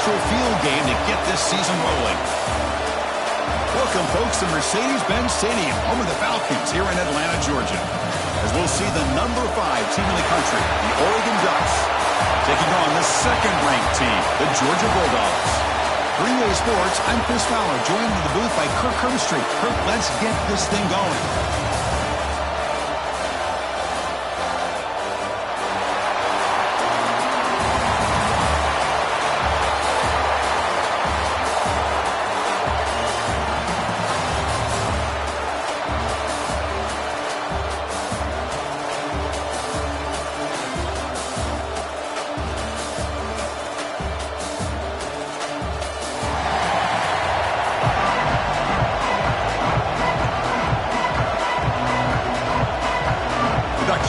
crucial field game to get this season rolling. Welcome, folks, to Mercedes-Benz Stadium, home of the Falcons here in Atlanta, Georgia, as we'll see the number 5 team in the country, the Oregon Ducks, taking on the second-ranked team, the Georgia Bulldogs. For EA Sports, I'm Chris Fowler, joined in the booth by Kirk Herbstreit. Kirk, let's get this thing going.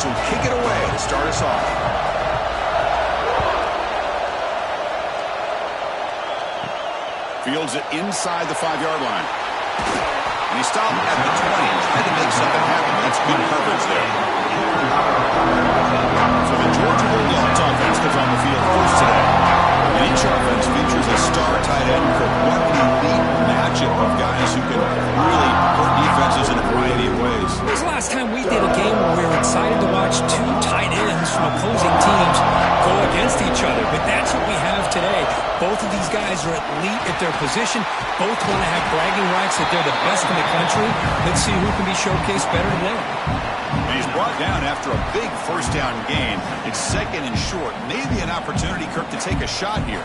Will kick it away to start us off. Fields it inside the 5-yard line. And he stopped at the 20, trying to make something happen. That's good coverage there. So the Georgia Bulldogs offense comes on the field first today. And each offense features a star tight end. What an elite matchup of guys who can really hurt defenses in a variety of ways. When was the last time we did a game where we were excited to watch 2 tight ends from opposing teams go against each other? But that's what we have today. Both of these guys are elite at their position. Both want to have bragging rights that they're the best in the country. Let's see who can be showcased better today. And he's brought down after a big first down gain. It's second and short. Maybe an opportunity, Kirk, to take a shot here.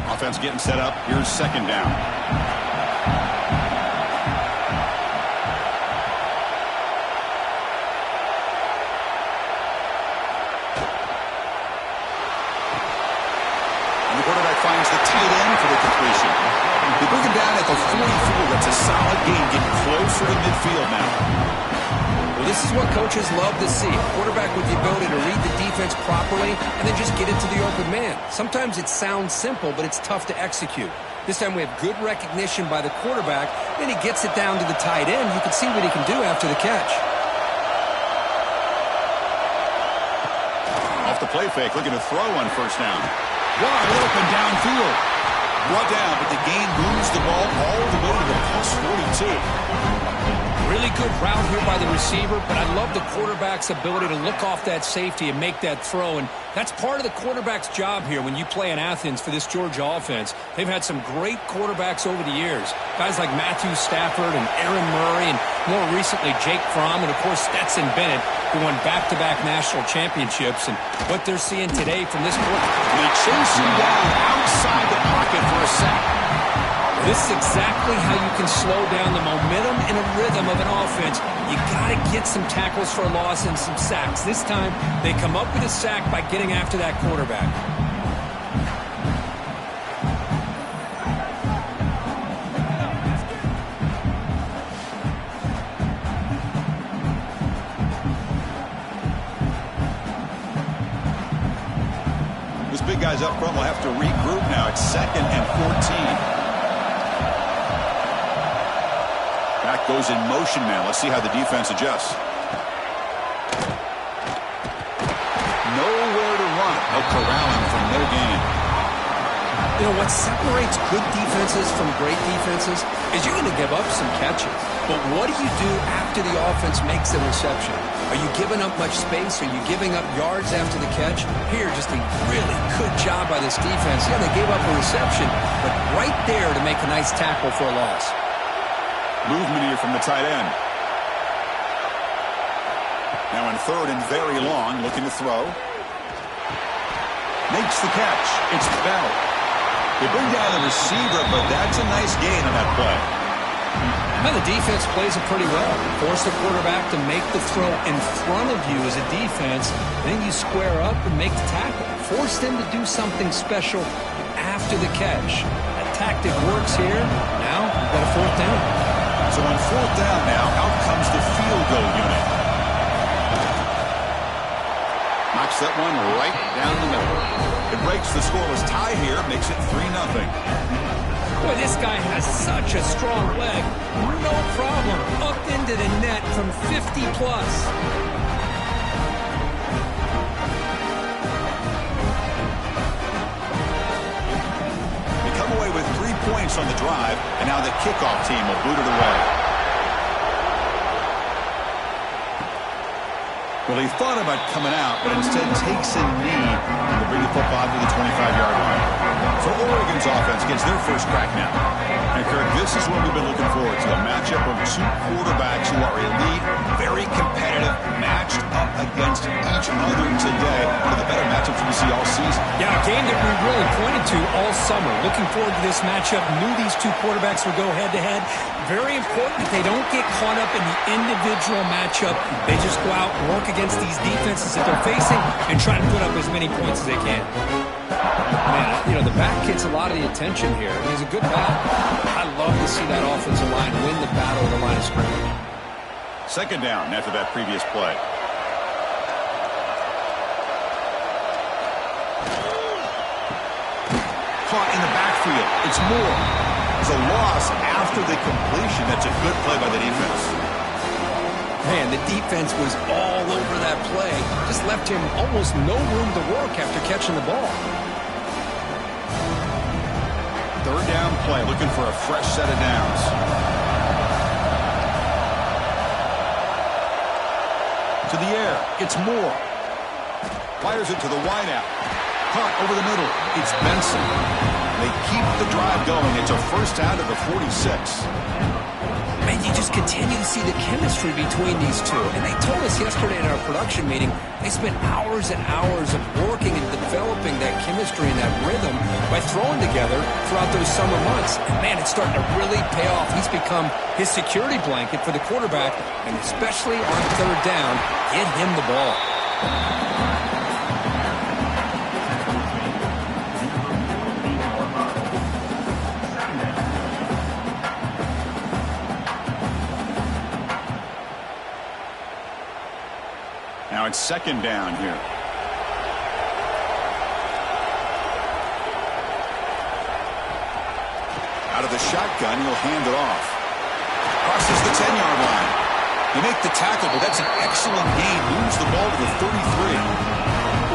Offense getting set up. Here's second down. And the quarterback finds the tight end for the completion. They bring him down at the 44. That's a solid gain, getting closer to midfield now. Well, this is what coaches love to see. A quarterback with the ability to read the defense properly and then just get it to the open man. Sometimes it sounds simple, but it's tough to execute. This time we have good recognition by the quarterback. Then he gets it down to the tight end. You can see what he can do after the catch. Off the play fake, looking to throw on first down. Wide open downfield. Brought down, but the gain moves the ball all the way to the plus 42. Really good route here by the receiver, but I love the quarterback's ability to look off that safety and make that throw. And that's part of the quarterback's job here when you play in Athens for this Georgia offense. They've had some great quarterbacks over the years. Guys like Matthew Stafford and Aaron Murray and more recently Jake Fromm and, of course, Stetson Bennett, who won back-to-back national championships. And what they're seeing today from this quarterback. They chase him down outside the pocket for a sack. This is exactly how you can slow down the momentum and a rhythm of an offense. You got to get some tackles for a loss and some sacks. This time, they come up with a sack by getting after that quarterback. This big guy's up front will have to regroup now. It's second and 14. Back goes in motion now. Let's see how the defense adjusts. Nowhere to run. No corralling from no gain. You know, what separates good defenses from great defenses is you're going to give up some catches. But what do you do after the offense makes a reception? Are you giving up much space? Are you giving up yards after the catch? Here, just a really good job by this defense. Yeah, they gave up a reception, but right there to make a nice tackle for a loss. Movement here from the tight end. Now on third and very long, looking to throw. Makes the catch. It's Bell. They bring down the receiver, but that's a nice gain on that play. Now the defense plays it pretty well. Force the quarterback to make the throw in front of you as a defense. Then you square up and make the tackle. Force them to do something special after the catch. That tactic works here. Now you've got a fourth down. So on fourth down now, out comes the field goal unit. Knocks that one right down the middle. It breaks the scoreless tie here, makes it 3-0. Boy, this guy has such a strong leg. No problem. Up into the net from 50 plus. points on the drive, and now the kickoff team will boot it away. Well, he thought about coming out, but instead takes a knee to bring the football to the 25-yard line. So Oregon's offense gets their first crack now. And, Kirk, this is what we've been looking forward to, a matchup of two quarterbacks who are elite, very competitive, matched up against each other today. One of the better matchups we see all season. Yeah, a game that we really pointed to all summer. Looking forward to this matchup. Knew these two quarterbacks would go head-to-head. Very important that they don't get caught up in the individual matchup. They just go out and work against these defenses that they're facing and try to put up as many points as they can. Man, you know, the back gets a lot of the attention here. He's a good back. I love to see that offensive line win the battle of the line of scrimmage. Second down after that previous play. Caught in the backfield. It's Moore. It's a loss after the completion. That's a good play by the defense. Man, the defense was all over that play. Just left him almost no room to work after catching the ball. Third down play, looking for a fresh set of downs. To the air, it's Moore. Fires it to the wideout. Caught over the middle, it's Benson. They keep the drive going. It's a first down to the 46. Man, you just continue to see the chemistry between these two. And they told us yesterday in our production meeting, they spent hours and hours of working and developing that chemistry and that rhythm by throwing together throughout those summer months. And man, it's starting to really pay off. He's become his security blanket for the quarterback, and especially on third down, get him the ball. Now it's second down here. Out of the shotgun, he'll hand it off. Crosses the 10-yard line. They make the tackle, but that's an excellent gain. Moves the ball to the 33.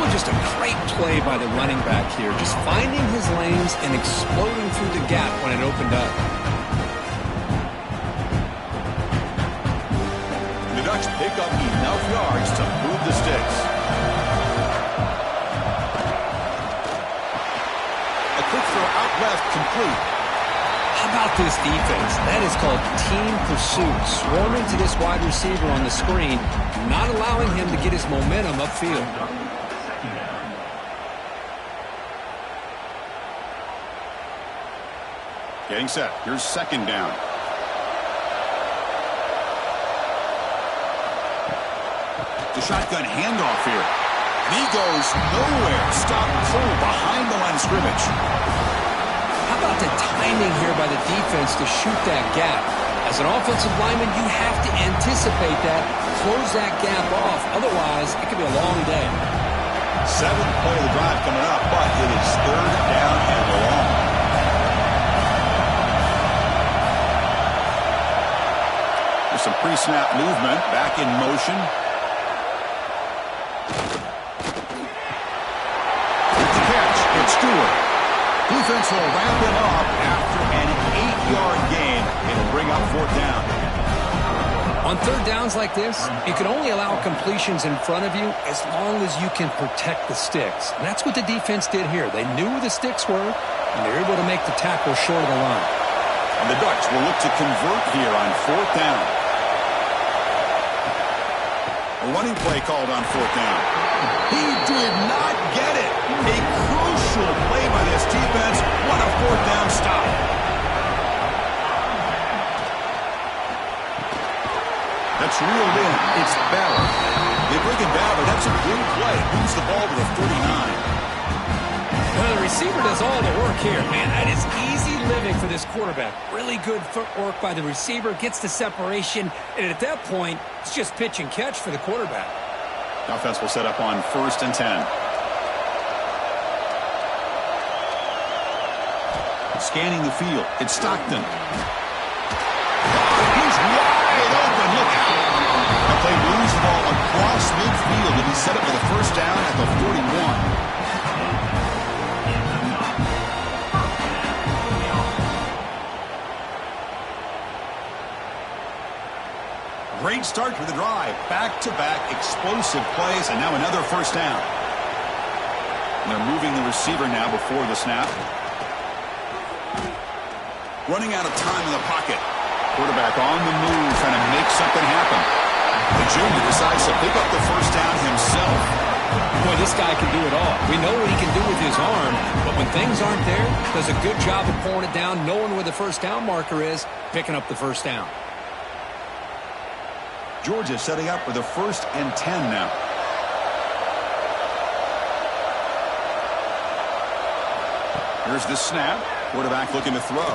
Well, just a great play by the running back here. Just finding his lanes and exploding through the gap when it opened up. Pick up enough yards to move the sticks. A quick throw out left, complete. How about this defense? That is called team pursuit. Swarming to this wide receiver on the screen, not allowing him to get his momentum upfield. Getting set. Here's second down. The shotgun handoff here. And he goes nowhere. Stop cold behind the line of scrimmage. How about the timing here by the defense to shoot that gap? As an offensive lineman, you have to anticipate that, close that gap off. Otherwise, it could be a long day. Seventh play of the drive coming up, but it is third down and long. There's some pre-snap movement. Back in motion. Stewart. Defense will wrap him up after an 8-yard gain. It'll bring up fourth down. On third downs like this, you can only allow completions in front of you as long as you can protect the sticks. And that's what the defense did here. They knew where the sticks were, and they were able to make the tackle short of the line. And the Ducks will look to convert here on fourth down. A running play called on fourth down. He did not get it. A crucial play by this defense. What a fourth down stop. That's reeled in. It's Barrett. They bring it down, but that's a good play. Moves the ball to the 39. Well, the receiver does all the work here. Man, that is easy living for this quarterback. Really good footwork by the receiver. Gets the separation. And at that point, it's just pitch and catch for the quarterback. The offense will set up on 1st and 10. Scanning the field. It's Stockton. He's wide open. Look out. Now they lose the ball across midfield, and he's set up for the first down at the 41. great start to the drive. Back-to-back explosive plays, and now another first down. And they're moving the receiver now before the snap. Running out of time in the pocket. Quarterback on the move, trying to make something happen. The junior decides to pick up the first down himself. Boy, this guy can do it all. We know what he can do with his arm, but when things aren't there, does a good job of pulling it down, knowing where the first down marker is, picking up the first down. Georgia setting up for the 1st and 10 now. Here's the snap. Quarterback looking to throw.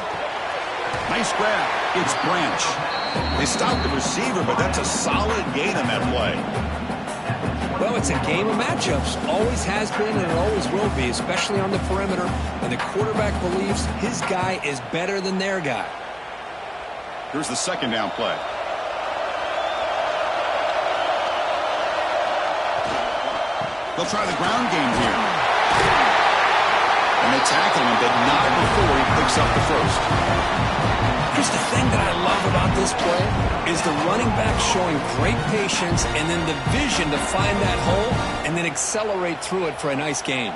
Nice grab. It's Branch. They stopped the receiver, but that's a solid gain on that play. Well, it's a game of matchups. Always has been and it always will be, especially on the perimeter. And the quarterback believes his guy is better than their guy. Here's the 2nd down play. They'll try the ground game here. And they tackle him, but not before he picks up the first. Just the thing that I love about this play is the running back showing great patience and then the vision to find that hole and then accelerate through it for a nice gain.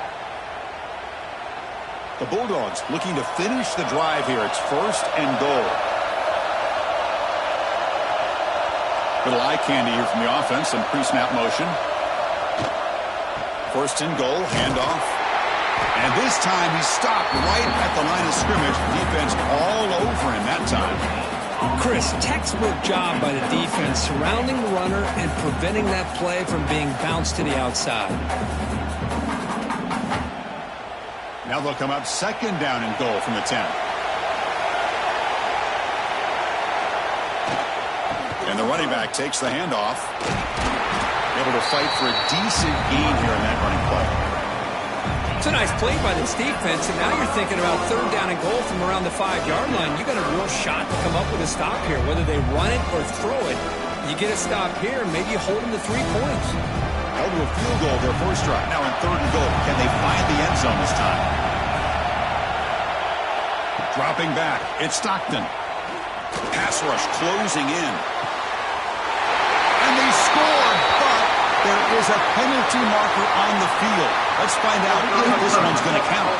The Bulldogs looking to finish the drive here. It's 1st and goal. Little eye candy here from the offense and pre-snap motion. 1st and goal, handoff. And this time he stopped right at the line of scrimmage. Defense all over him that time. Chris, textbook job by the defense surrounding the runner and preventing that play from being bounced to the outside. Now they'll come up 2nd down and goal from the 10. And the running back takes the handoff. Able to fight for a decent gain here in that running play. It's a nice play by this defense, and now you're thinking about 3rd down and goal from around the 5-yard line. You got a real shot to come up with a stop here, whether they run it or throw it. You get a stop here, maybe you hold them to 3 points. Held to a field goal their first drive. Now in 3rd and goal. Can they find the end zone this time? Dropping back. It's Stockton. Pass rush closing in. And they scored, but there is a penalty marker on the field. Let's find out if this one's going to count.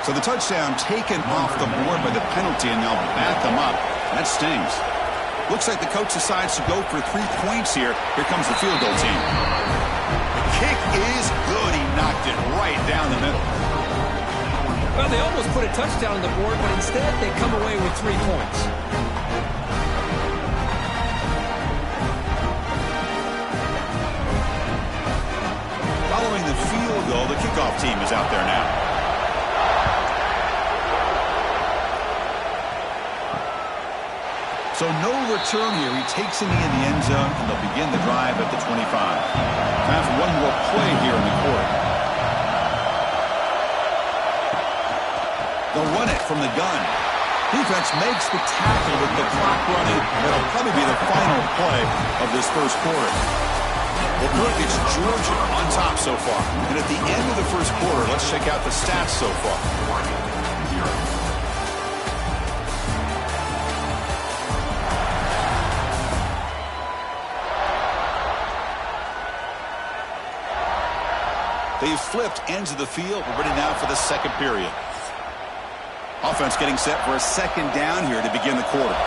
So the touchdown taken off the board by the penalty, and they'll back them up. That stings. Looks like the coach decides to go for 3 points here. Here comes the field goal team. The kick is good. He knocked it right down the middle. Well, they almost put a touchdown on the board, but instead they come away with 3 points. Following the field goal, the kickoff team is out there now. So no return here. He takes it in the end zone, and they'll begin the drive at the 25. Time for one more play here in the quarter. They'll run it from the gun. Defense makes the tackle with the clock running. That'll probably be the final play of this first quarter. Well, Kirk, it's Georgia on top so far. And at the end of the first quarter, let's check out the stats so far. They've flipped ends of the field. We're ready now for the 2nd period. Offense getting set for a 2nd down here to begin the quarter.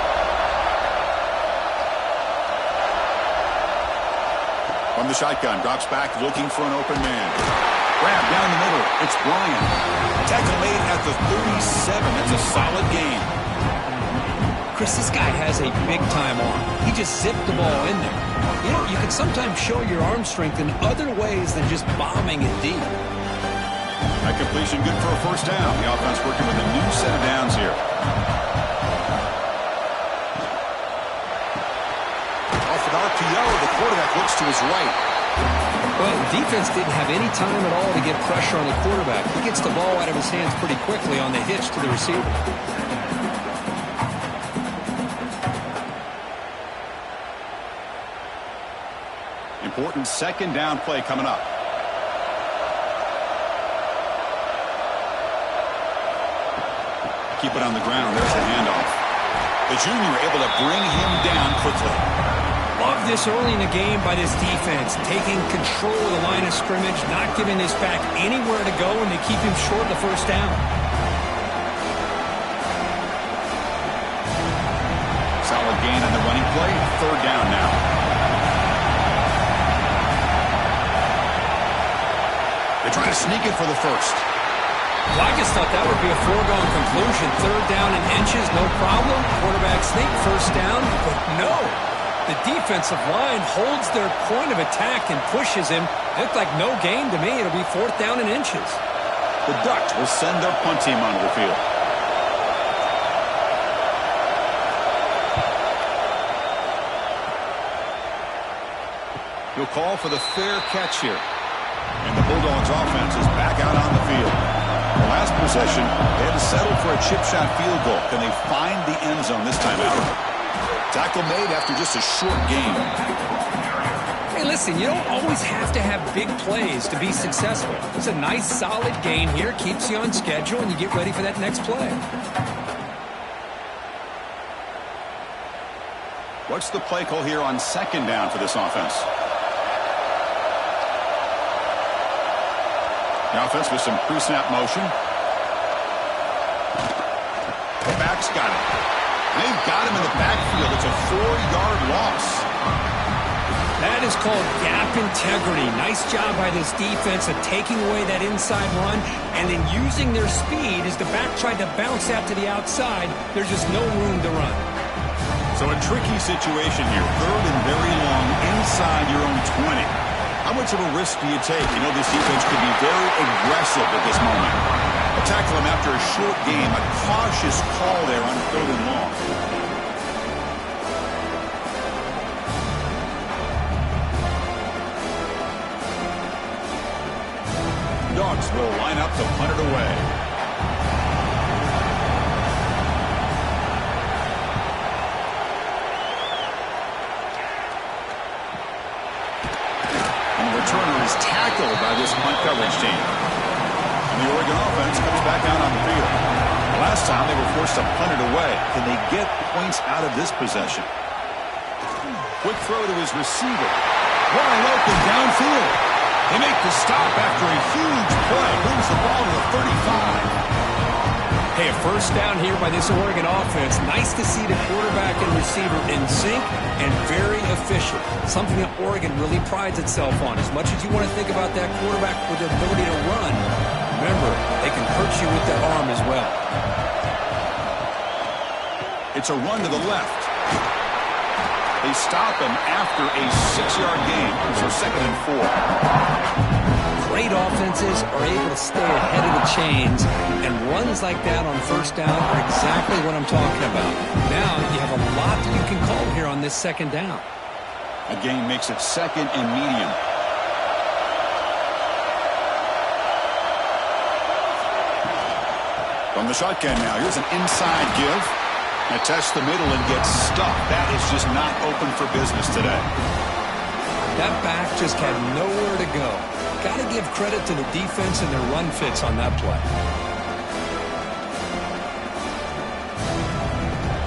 From the shotgun, drops back looking for an open man. Grab down the middle. It's Bryant. Tackle made at the 37. That's a solid gain. Chris, this guy has a big-time arm. He just zipped the ball in there. You know, you can sometimes show your arm strength in other ways than just bombing it deep. That completion good for a first down. The offense working with a new set of downs here. Off an RPO, the quarterback looks to his right. Well, the defense didn't have any time at all to get pressure on the quarterback. He gets the ball out of his hands pretty quickly on the hitch to the receiver. Important 2nd down play coming up. keep it on the ground. There's the handoff. The junior able to bring him down quickly. Love this early in the game by this defense, taking control of the line of scrimmage, not giving this back anywhere to go, and they keep him short of the first down. Solid gain on the running play. Third down now. They try to sneak it for the first. Well, I just thought that would be a foregone conclusion. Third down and inches, no problem. Quarterback sneak, first down, but no. The defensive line holds their point of attack and pushes him. It looked like no gain to me. It'll be fourth down and inches. The Ducks will send their punt team onto the field. He'll call for the fair catch here. And the Bulldogs offense is back out on the field. The last possession, they had to settle for a chip shot field goal. Can they find the end zone this time out? Tackle made after just a short game. Hey, listen, you don't always have to have big plays to be successful. It's a nice, solid gain here. Keeps you on schedule, and you get ready for that next play. What's the play call here on second down for this offense? The offense with some pre-snap motion. The back's got it. They've got him in the backfield. It's a 4-yard loss. That is called gap integrity. Nice job by this defense of taking away that inside run and then using their speed as the back tried to bounce out to the outside. There's just no room to run. So a tricky situation here. Third and very long inside your own 20. How much of a risk do you take? You know, this defense could be very aggressive at this moment. A tackle him after a short game. A cautious call there on third and long. Dogs will line up to punt it away. And the returner is tackled by this punt coverage team. And the Oregon offense comes back out on the field. Last time they were forced to punt it away. Can they get points out of this possession? Quick throw to his receiver. Wide open downfield. They make the stop after a huge play. Moves the ball to the 35. Hey, a first down here by this Oregon offense. Nice to see the quarterback and receiver in sync and very efficient. Something that Oregon really prides itself on. As much as you want to think about that quarterback with the ability to run, remember, they can hurt you with their arm as well. It's a run to the left. They stop him after a 6-yard gain. So second and 4. Great offenses are able to stay ahead of the chains, and runs like that on first down are exactly what I'm talking about. Now you have a lot that you can call here on this second down. A gain makes it second and medium. From the shotgun now, here's an inside give. And test the middle and gets stuck. That is just not open for business today. That back just had nowhere to go. Got to give credit to the defense and their run fits on that play.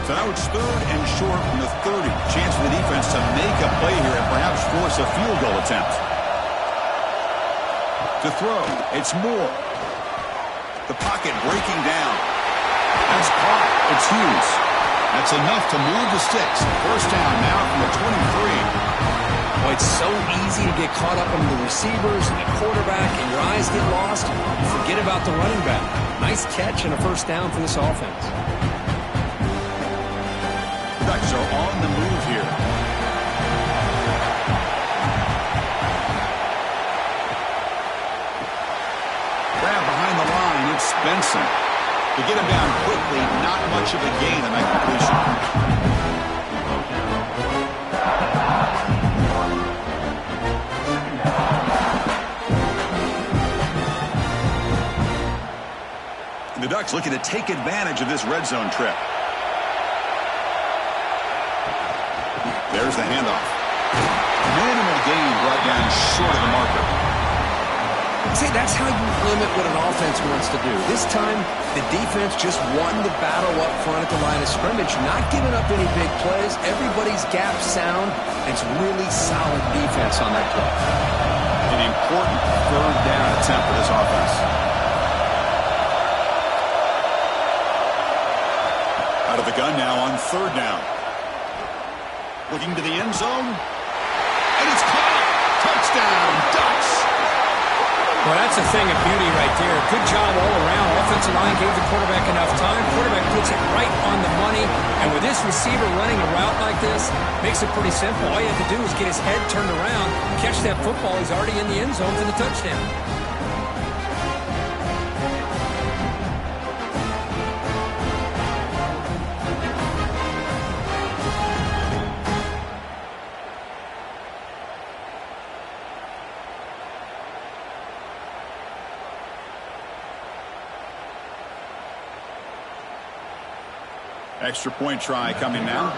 So now it's third and short from the 30. Chance for the defense to make a play here and perhaps force a field goal attempt. To throw, it's Moore. The pocket breaking down. That's caught. It's Hughes. That's enough to move the sticks. First down now from the 23. Boy, it's so easy to get caught up in the receivers and the quarterback, and your eyes get lost. You forget about the running back. Nice catch and a first down for this offense. The Ducks are on the move here. Grab behind the line. It's Benson. To get him down quickly, not much of a gain on that completion. And the Ducks looking to take advantage of this red zone trip. There's the handoff. Minimal gain brought down short of the marker. I'd say that's how you limit what an offense wants to do. This time, the defense just won the battle up front at the line of scrimmage, not giving up any big plays. Everybody's gap sound. It's really solid defense on that play. An important third down attempt for this offense. Out of the gun now on third down. Looking to the end zone. And it's caught. Touchdown, Ducks. Well, that's a thing of beauty right there. Good job all around. Offensive line gave the quarterback enough time. Quarterback puts it right on the money. And with this receiver running a route like this, makes it pretty simple. All you have to do is get his head turned around, catch that football. He's already in the end zone for the touchdown. Extra point try coming now.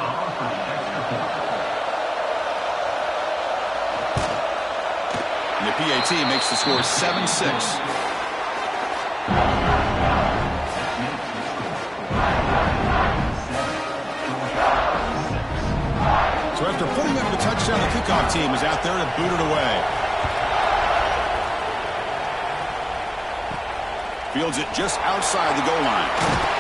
And the PAT makes the score 7-6. So after putting up the touchdown, the kickoff team is out there to boot it away. Fields it just outside the goal line.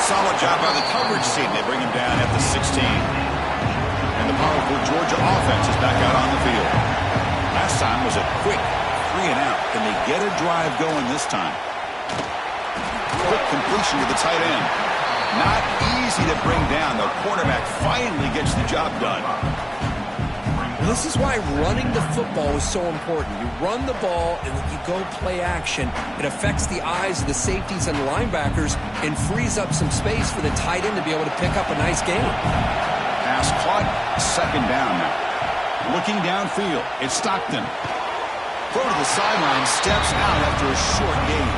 Solid job by the coverage team. They bring him down at the 16. And the powerful Georgia offense is back out on the field. Last time was a quick 3 and out. Can they get a drive going this time? Quick completion to the tight end. Not easy to bring down. The quarterback finally gets the job done. This is why running the football is so important. You run the ball and then you go play action. It affects the eyes of the safeties and the linebackers and frees up some space for the tight end to be able to pick up a nice gain. Pass caught. Second down now. Looking downfield. It's Stockton. Throw to the sideline. Steps out after a short gain.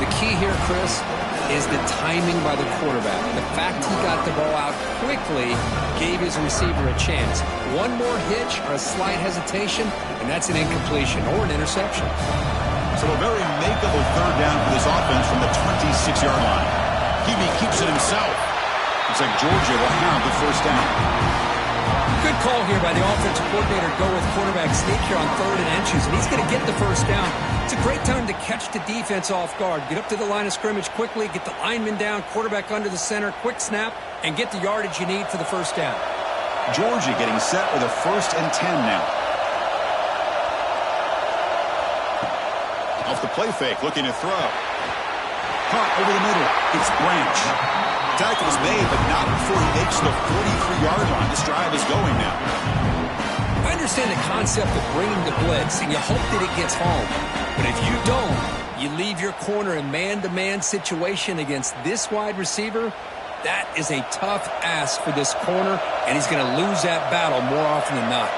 The key here, Chris, is the timing by the quarterback. The fact he got the ball out quickly gave his receiver a chance. One more hitch or a slight hesitation, and that's an incompletion or an interception. So a very makeable third down for this offense from the 26-yard line. Hebe keeps it himself. Looks like Georgia will have the first down. Good call here by the offensive coordinator to go with quarterback sneak here on 3rd and inches, and he's going to get the first down. It's a great time to catch the defense off guard. Get up to the line of scrimmage quickly, get the lineman down, quarterback under the center, quick snap, and get the yardage you need for the first down. Georgia getting set with a 1st and 10 now. Off the play fake, looking to throw. Caught over the middle. It's Branch. Tackle is made, but not before he makes the 43-yard line. This drive is going now. I understand the concept of bringing the blitz, and you hope that it gets home. But if you don't, you leave your corner in man-to-man situation against this wide receiver. That is a tough ask for this corner, and he's going to lose that battle more often than not.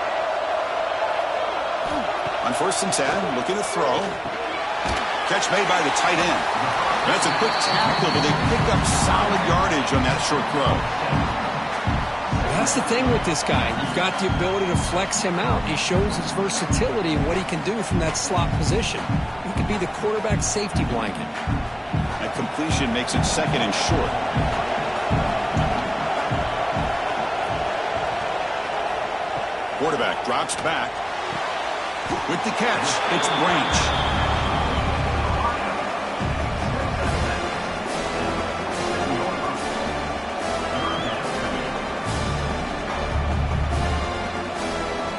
On 1st and 10, looking to throw. Catch made by the tight end. That's a quick tackle, but they pick up solid yardage on that short throw. That's the thing with this guy. You've got the ability to flex him out. He shows his versatility and what he can do from that slot position. He could be the quarterback safety blanket. That completion makes it 2nd and short. Quarterback drops back. With the catch, it's Branch.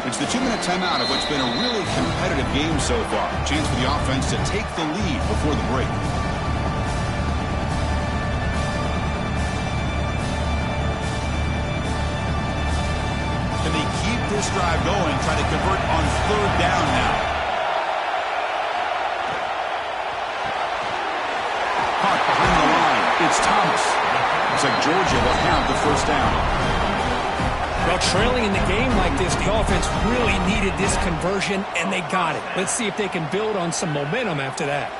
It's the 2-minute timeout of what's been a really competitive game so far. Chance for the offense to take the lead before the break. Can they keep this drive going, try to convert on 3rd down now? Caught behind the line. It's Thomas. Looks like Georgia will have the first down. Well, trailing in the game like this, the offense really needed this conversion, and they got it. Let's see if they can build on some momentum after that.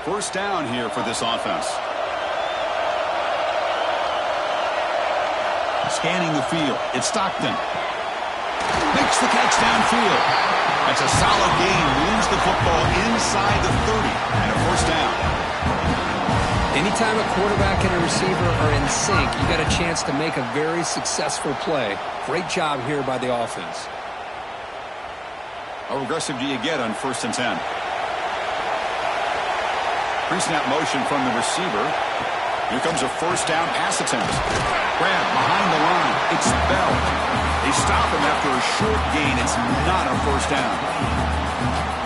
1st down here for this offense. Scanning the field. It's Stockton. Makes the catch downfield. That's a solid gain. Moves the football inside the 30 and a first down. Anytime a quarterback and a receiver are in sync, you got a chance to make a very successful play. Great job here by the offense. How aggressive do you get on 1st and 10? Pre-snap motion from the receiver. Here comes a first down pass attempt. Grab behind the line. It's Bell. They stop him after a short gain. It's not a first down.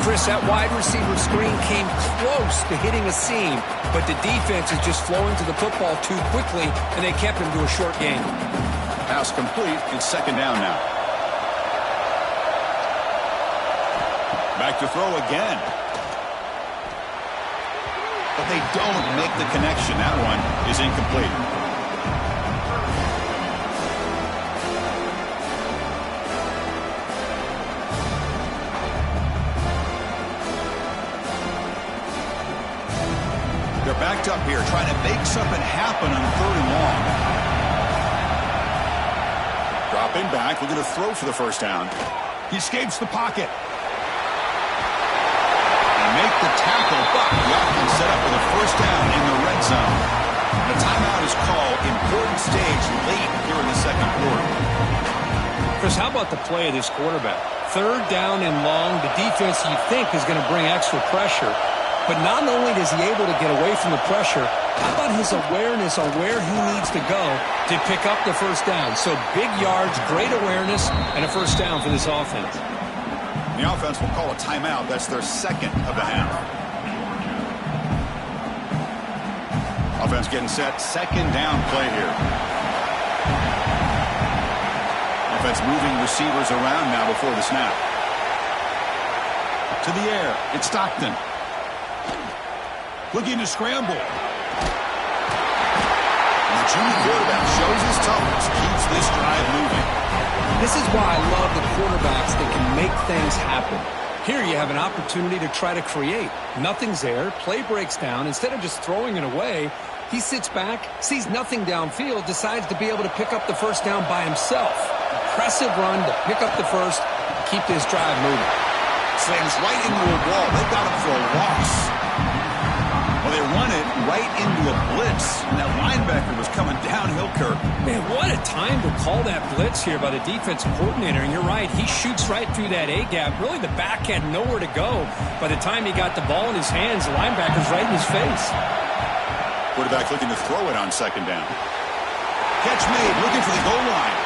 Chris, that wide receiver screen came close to hitting a seam, but the defense is just flowing to the football too quickly, and they kept him to a short gain. Pass complete. It's 2nd down now. Back to throw again. But they don't make the connection. That one is incomplete. They're backed up here, trying to make something happen on 3rd and long. Dropping back, looking to throw for the first down. He escapes the pocket. Make the tackle, but the offense set up for the first down in the red zone. The timeout is called. Important stage late here in the 2nd quarter. Chris, how about the play of this quarterback? 3rd down and long. The defense, you think, is going to bring extra pressure. But not only is he able to get away from the pressure, how about his awareness on where he needs to go to pick up the first down? So big yards, great awareness, and a first down for this offense. The offense will call a timeout. That's their 2nd of the half. Offense getting set. 2nd down play here. Offense moving receivers around now before the snap. To the air. It's Stockton. Looking to scramble. And the junior quarterback shows his toughness. Keeps this drive moving. This is why I love the quarterbacks that can make things happen. Here you have an opportunity to try to create. Nothing's there. Play breaks down. Instead of just throwing it away, he sits back, sees nothing downfield, decides to be able to pick up the first down by himself. Impressive run to pick up the first, keep this drive moving. Slams right into a wall. They got him for a loss. Well, they run it right into a blitz, and that linebacker was coming downhill, Kirk. Man, what a time to call that blitz here by the defensive coordinator. And you're right, he shoots right through that A-gap. Really, the back had nowhere to go. By the time he got the ball in his hands, the linebacker's right in his face. Quarterback looking to throw it on 2nd down. Catch made, looking for the goal line.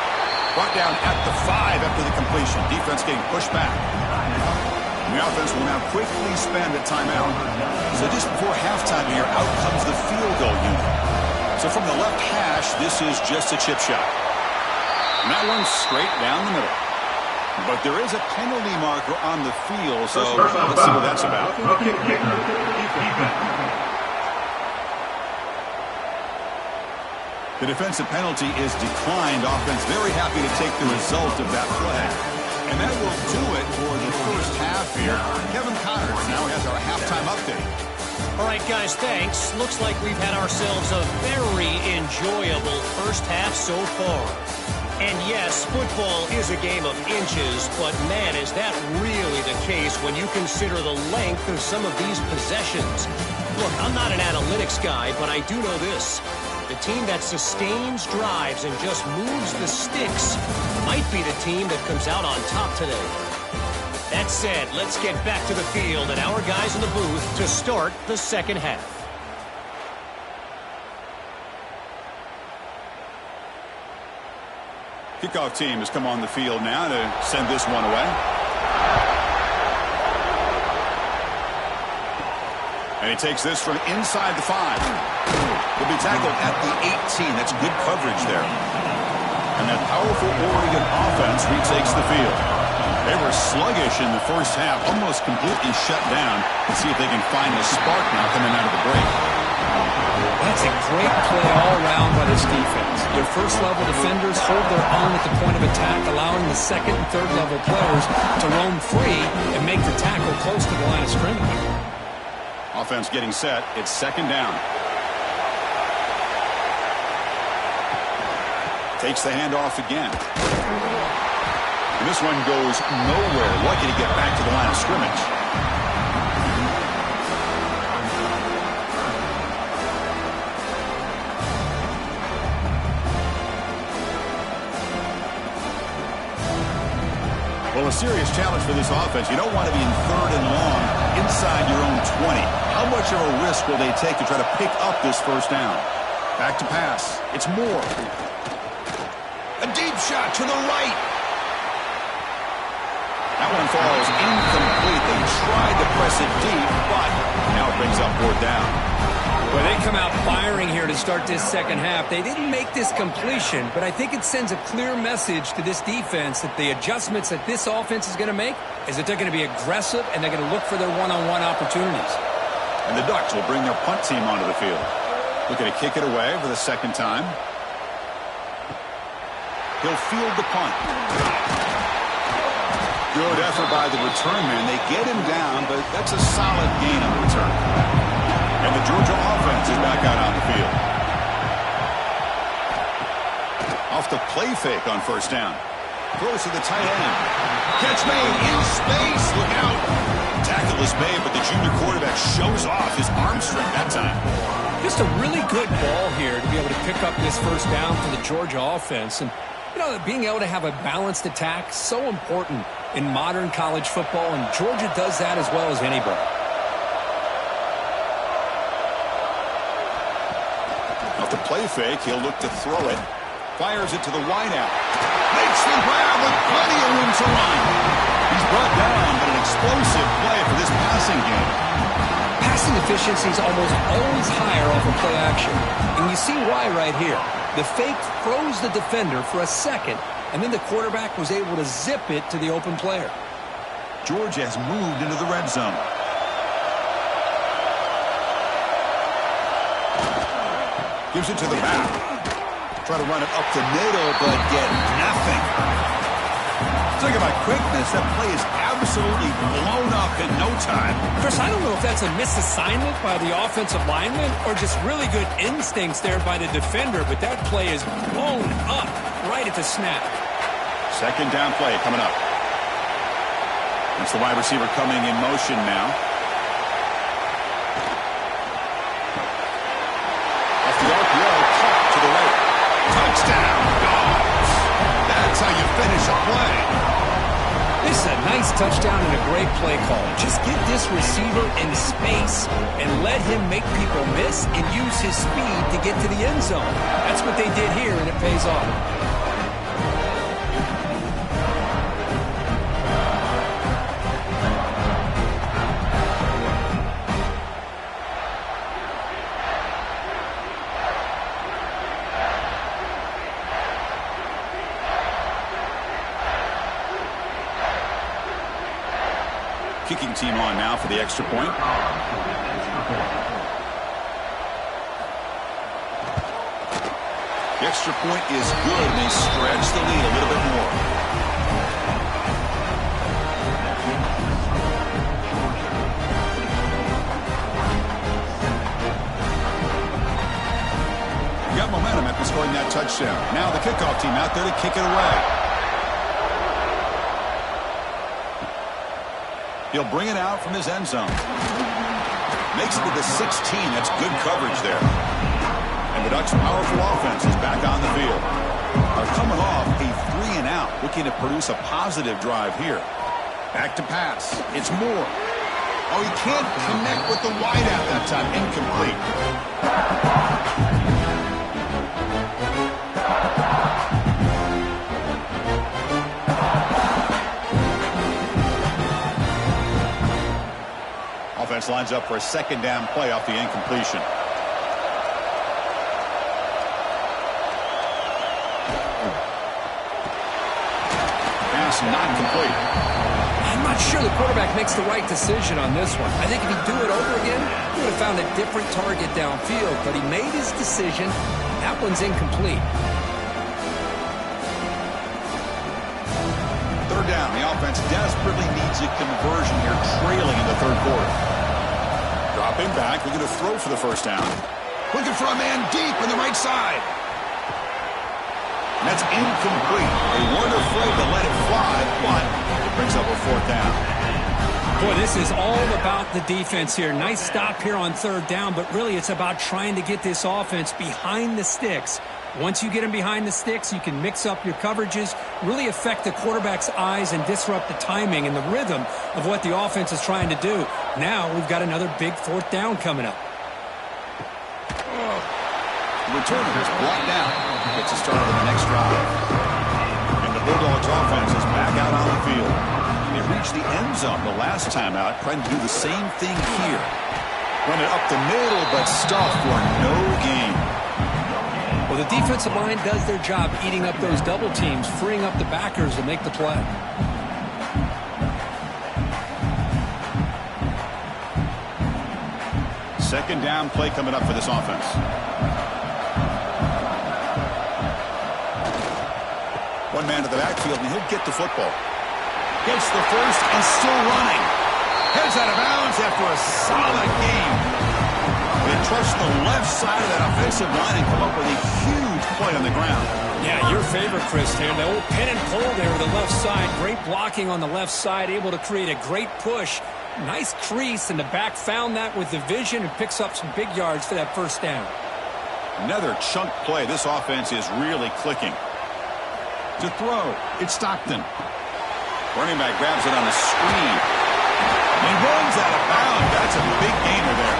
Brought down at the 5 after the completion. Defense getting pushed back. And the offense will now quickly spend a timeout. So just before halftime here, out comes the field goal unit. So from the left hash, this is just a chip shot. And that one's straight down the middle. But there is a penalty marker on the field, so let's see what that's about. The defensive penalty is declined. Offense very happy to take the result of that play. And that will do it for the first half here. Kevin Connors now has our halftime update. All right, guys, thanks. Looks like we've had ourselves a very enjoyable first half so far. And yes, football is a game of inches, but man, is that really the case when you consider the length of some of these possessions. Look, I'm not an analytics guy, but I do know this. The team that sustains drives and just moves the sticks might be the team that comes out on top today. That said, let's get back to the field and our guys in the booth to start the second half. Kickoff team has come on the field now to send this one away. And he takes this from inside the 5. He'll be tackled at the 18. That's good coverage there. And that powerful Oregon offense retakes the field. They were sluggish in the first half, almost completely shut down. Let's see if they can find a spark now coming out of the break. That's a great play all around by this defense. Your first-level defenders hold their own at the point of attack, allowing the second and third-level players to roam free and make the tackle close to the line of scrimmage. Offense getting set. It's second down. Takes the handoff again. And this one goes nowhere. Lucky to get back to the line of scrimmage. Well, a serious challenge for this offense. You don't want to be in 3rd and long inside your own 20. How much of a risk will they take to try to pick up this first down? Back to pass. It's Moore. A deep shot to the right. That one falls incomplete. They tried to press it deep, but now it brings up 4th down. Well, they come out firing here to start this second half. They didn't make this completion, but I think it sends a clear message to this defense that the adjustments that this offense is going to make is that they're going to be aggressive and they're going to look for their one-on-one opportunities. And the Ducks will bring their punt team onto the field. Looking to kick it away for the second time. He'll field the punt. Good effort by the return man. They get him down, but that's a solid gain on the return. And the Georgia offense is back out on the field. Off the play fake on first down. Throws to the tight end. Catch made in space. Look out. Tackle is made, but the junior quarterback shows off his arm strength that time. Just a really good ball here to be able to pick up this first down for the Georgia offense. And, you know, being able to have a balanced attack, so important in modern college football, and Georgia does that as well as anybody. Off the play fake, he'll look to throw it. Fires it to the wideout. Makes the grab with plenty of room to run. He's brought down, but an explosive play for this passing game. Passing efficiency is almost always higher off of play action. And you see why right here. The fake froze the defender for a second, and then the quarterback was able to zip it to the open player. Georgia has moved into the red zone. Gives it to the back. Try to run it up the middle, but get nothing. Talking about quickness, that play is absolutely blown up in no time. Chris, I don't know if that's a misassignment by the offensive lineman or just really good instincts there by the defender, but that play is blown up right at the snap. Second down play coming up. That's the wide receiver coming in motion now. Off the RPO, cut to the right. Touchdown, Dogs. That's how you finish a play. This is a nice touchdown and a great play call. Just get this receiver in space and let him make people miss and use his speed to get to the end zone. That's what they did here, and it pays off. Kicking team on now for the extra point. The extra point is good, and they stretch the lead a little bit more. You got momentum after scoring that touchdown. Now the kickoff team out there to kick it away. He'll bring it out from his end zone. Makes it to the 16. That's good coverage there. And the Ducks' powerful offense is back on the field. Are coming off a 3-and-out, looking to produce a positive drive here. Back to pass. It's Moore. Oh, he can't connect with the wideout that time. Incomplete. Offense lines up for a second down play off the incompletion. Pass not complete. I'm not sure the quarterback makes the right decision on this one. I think if he'd do it over again, he would have found a different target downfield, but he made his decision. That one's incomplete. Third down. The offense desperately needs a conversion here, trailing in the third quarter. Dropping back, looking to throw for the first down. Looking for a man deep on the right side. That's incomplete. They weren't afraid to let it fly, but it brings up a fourth down. Boy, this is all about the defense here. Nice stop here on third down, but really it's about trying to get this offense behind the sticks. Once you get them behind the sticks, you can mix up your coverages, really affect the quarterback's eyes and disrupt the timing and the rhythm of what the offense is trying to do. Now we've got another big fourth down coming up. The returner is blocked out. Gets a start on the next drive. And the Bulldogs offense is back out on the field. They reached the end zone the last time out, trying to do the same thing here. Run it up the middle, but stuffed for no gain. Well, the defensive line does their job eating up those double teams, freeing up the backers to make the play. Second down play coming up for this offense. One man to the backfield, and he'll get the football. Gets the first and still running. Heads out of bounds after a solid game. They trust the left side of that offensive line and come up with a huge play on the ground. Yeah, your favorite, Chris, here. The old pin and pull there with the left side. Great blocking on the left side, able to create a great push. Nice crease, and the back found that with the vision and picks up some big yards for that first down. Another chunk play. This offense is really clicking. To throw, it's Stockton. Running back grabs it on a screen. He runs out of bounds. That's a big gainer there.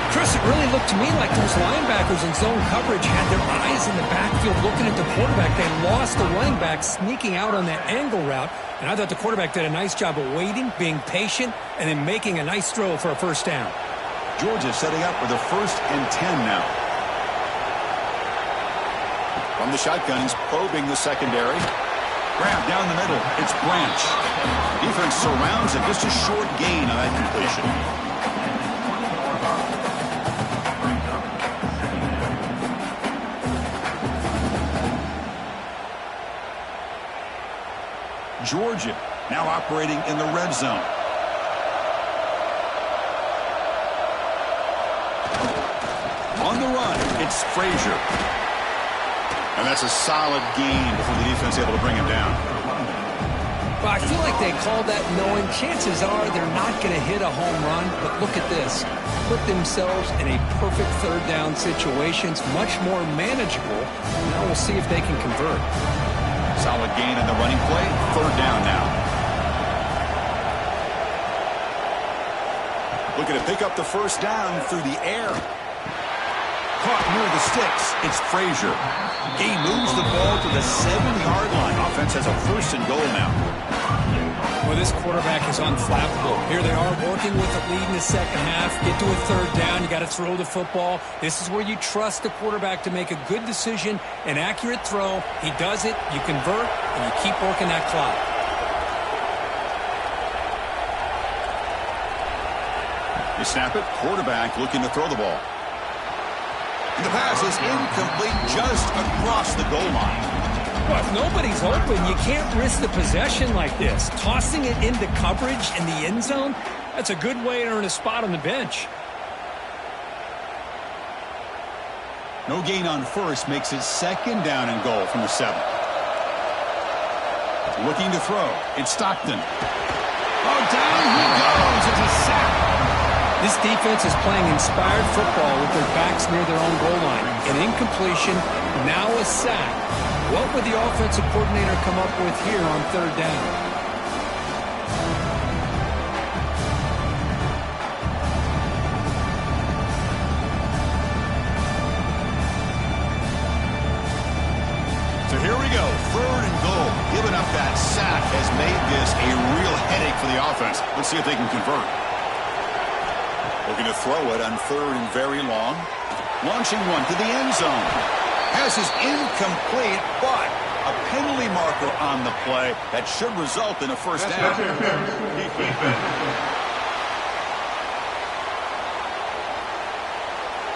Chris, it really looked to me like those linebackers in zone coverage had their eyes in the backfield looking at the quarterback. They lost the running back sneaking out on that angle route. And I thought the quarterback did a nice job of waiting, being patient, and then making a nice throw for a first down. Georgia setting up with a 1st and 10 now. From the shotgun, he's probing the secondary. Grab down the middle. It's Branch. Defense surrounds it. Just a short gain on that completion. Georgia now operating in the red zone. On the run, it's Frazier. And that's a solid gain before the defense able to bring him down. Well, I feel like they called that knowing chances are they're not going to hit a home run. But look at this. Put themselves in a perfect third down situation. It's much more manageable. Now we'll see if they can convert. Solid gain on the running play. Third down now. Looking to pick up the first down through the air. Caught near the sticks. It's Frazier. He moves the ball to the 7-yard line. Offense has a 1st and goal now. Well, this quarterback is unflappable. Here they are working with the lead in the second half. Get to a third down. You got to throw the football. This is where you trust the quarterback to make a good decision, an accurate throw. He does it. You convert, and you keep working that clock. You snap it. Quarterback looking to throw the ball. And the pass is incomplete just across the goal line. Well, if nobody's open, you can't risk the possession like this. Tossing it into coverage in the end zone, that's a good way to earn a spot on the bench. No gain on first makes it 2nd down and goal from the 7. Looking to throw. It's Stockton. Oh, down he goes. It's a sack. This defense is playing inspired football with their backs near their own goal line. An incompletion, now a sack. What would the offensive coordinator come up with here on third down? So here we go, 3rd and goal. Giving up that sack has made this a real headache for the offense. Let's see if they can convert. Looking to throw it on 3rd and very long. Launching one to the end zone. Pass is incomplete, but a penalty marker on the play that should result in a first down.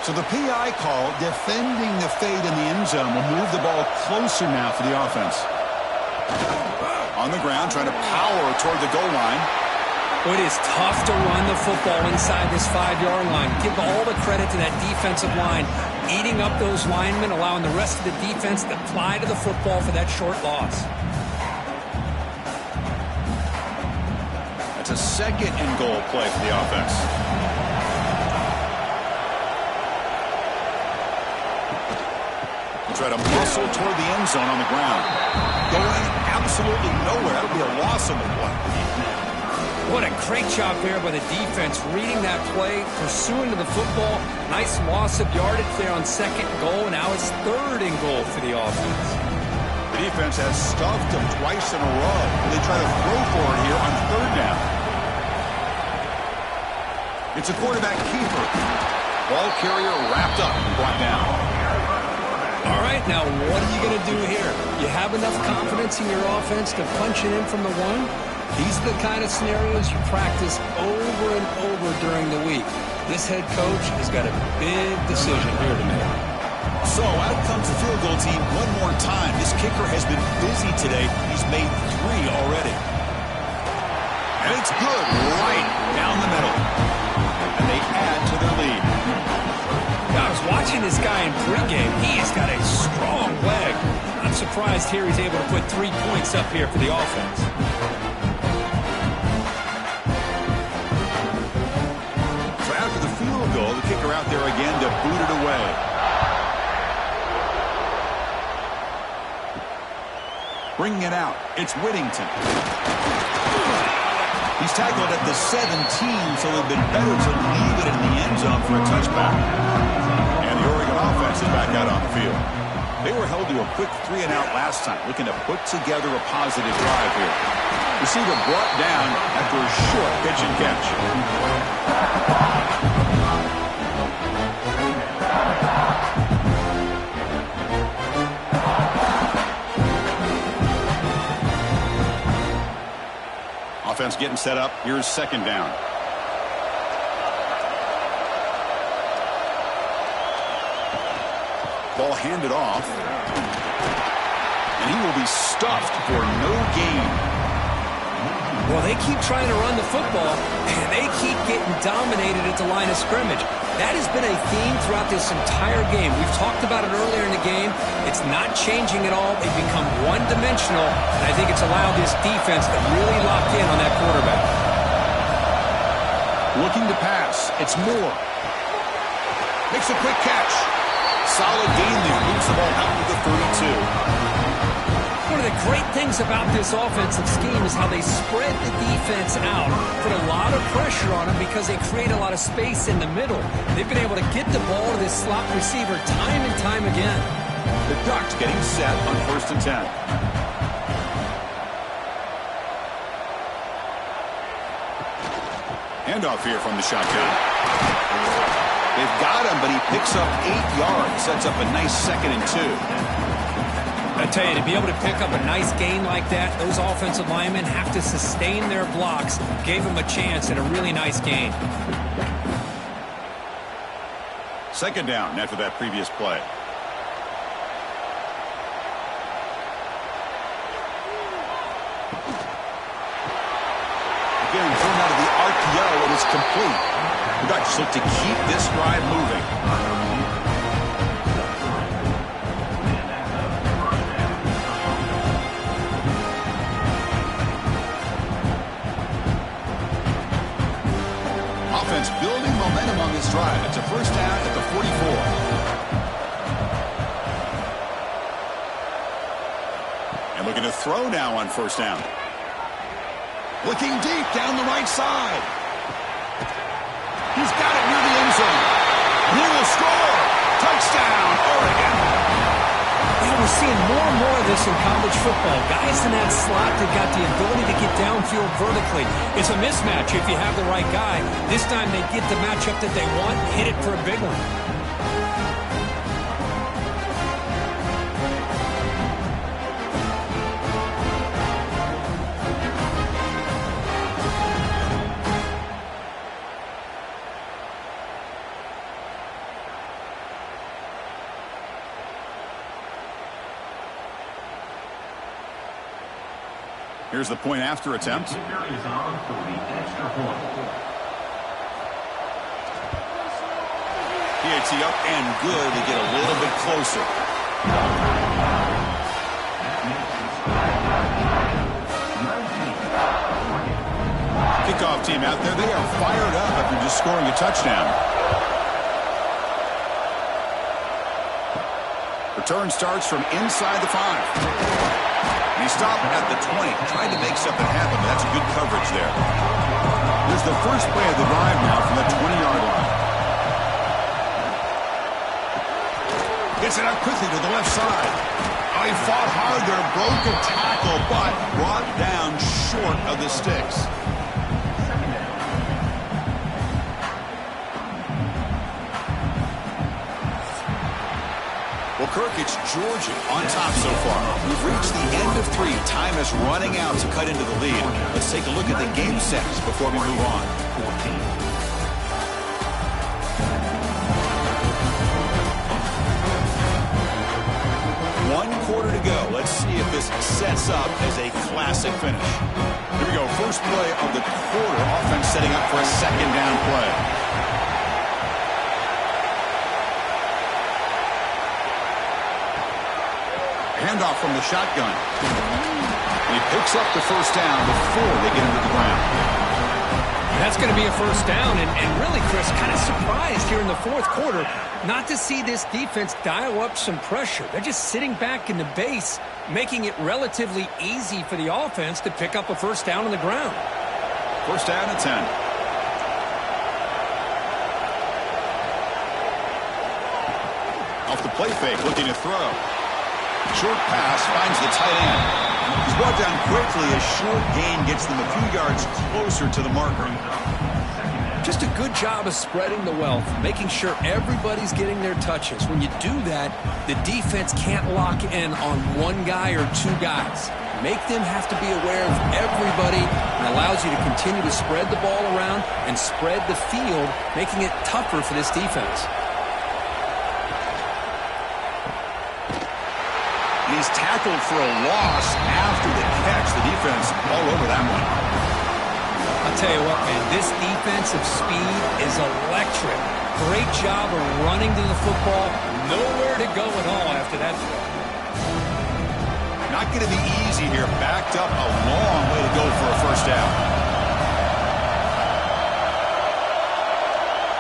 So the PI call, defending the fade in the end zone, will move the ball closer now for the offense. On the ground, trying to power toward the goal line. Well, it is tough to run the football inside this 5-yard line. Give all the credit to that defensive line, eating up those linemen, allowing the rest of the defense to fly to the football for that short loss. That's a second and goal play for the offense. Try to muscle toward the end zone on the ground. Going absolutely nowhere. That'll be a loss on the play. What a great job there by the defense, reading that play, pursuing to the football. Nice loss of yardage there on second and goal. Now it's third and goal for the offense. The defense has stuffed them twice in a row. They try to throw for it here on third down. It's a quarterback keeper. Ball carrier wrapped up and brought down. All right, now what are you going to do here? You have enough confidence in your offense to punch it in from the one? These are the kind of scenarios you practice over and over during the week. This head coach has got a big decision here to make. So out comes the field goal team one more time. This kicker has been busy today. He's made 3 already. And it's good right down the middle. And they add to their lead. I was watching this guy in pregame. He has got a strong leg. I'm surprised here he's able to put 3 points up here for the offense. So after the field goal, the kicker out there again to boot it away. Bringing it out, it's Whittington. He's tackled at the 17, so it would have been better to leave it in the end zone for a touchback. And the Oregon offense is back out on the field. They were held to a quick 3-and-out last time, looking to put together a positive drive here. Receiver brought down after a short pitch and catch. Offense getting set up. Here's second down. Ball handed off. And he will be stuffed for no gain. Well, they keep trying to run the football, and they keep getting dominated at the line of scrimmage. That has been a theme throughout this entire game. We've talked about it earlier in the game. It's not changing at all. They've become one-dimensional, and I think it's allowed this defense to really lock in on that quarterback. Looking to pass. It's Moore. Makes a quick catch. Solid gain there. Moves the ball out to the 32. One of the great things about this offensive scheme is how they spread the defense out, put a lot of pressure on them because they create a lot of space in the middle. They've been able to get the ball to this slot receiver time and time again. The Ducks getting set on 1st and 10. Handoff here from the shotgun. They've got him, but he picks up 8 yards. Sets up a nice 2nd and 2. I tell you, to be able to pick up a nice gain like that, those offensive linemen have to sustain their blocks. Gave them a chance and a really nice gain. Second down after that previous play. Again, thrown out of the RPO, it is complete. The Ducks look to keep this drive moving. Offense building momentum on this drive. It's a first down at the 44. And looking to throw now on first down. Looking deep down the right side. He's got it near the end zone. He will score. Touchdown, Oregon. You know, we're seeing more and more of this in college football. Guys in that slot that got the ability to get downfield vertically. It's a mismatch if you have the right guy. This time they get the matchup that they want, hit it for a big one. Here's the point after attempt. PAT up and good to get a little bit closer. Kickoff team out there. They are fired up after just scoring a touchdown. Return starts from inside the 5. And he stopped at the 20, trying to make something happen, but that's a good coverage there. Here's the first play of the drive now from the 20-yard line. Gets it out quickly to the left side. Oh, he fought hard there, broke a tackle, but brought down short of the sticks. Well, Kirk, it's Georgia on top so far. We've reached the end of 3. Time is running out to cut into the lead. Let's take a look at the game sets before we move on. 1 quarter to go. Let's see if this sets up as a classic finish. Here we go. First play of the quarter. Offense setting up for a second down play. Handoff from the shotgun. And he picks up the first down before they get into the ground. That's going to be a first down, and really, Chris, kind of surprised here in the fourth quarter not to see this defense dial up some pressure. They're just sitting back in the base, making it relatively easy for the offense to pick up a first down on the ground. First down at 10. Off the play fake, looking to throw. Short pass finds the tight end. He's brought down quickly. A short gain gets them a few yards closer to the marker. Just a good job of spreading the wealth, making sure everybody's getting their touches. When you do that, the defense can't lock in on one guy or 2 guys. Make them have to be aware of everybody, and allows you to continue to spread the ball around and spread the field, making it tougher for this defense. He's tackled for a loss after the catch. The defense all over that one. I'll tell you what, man, this defensive speed is electric. Great job of running to the football. Nowhere to go at all after that throw. Not going to be easy here. Backed up a long way to go for a first down.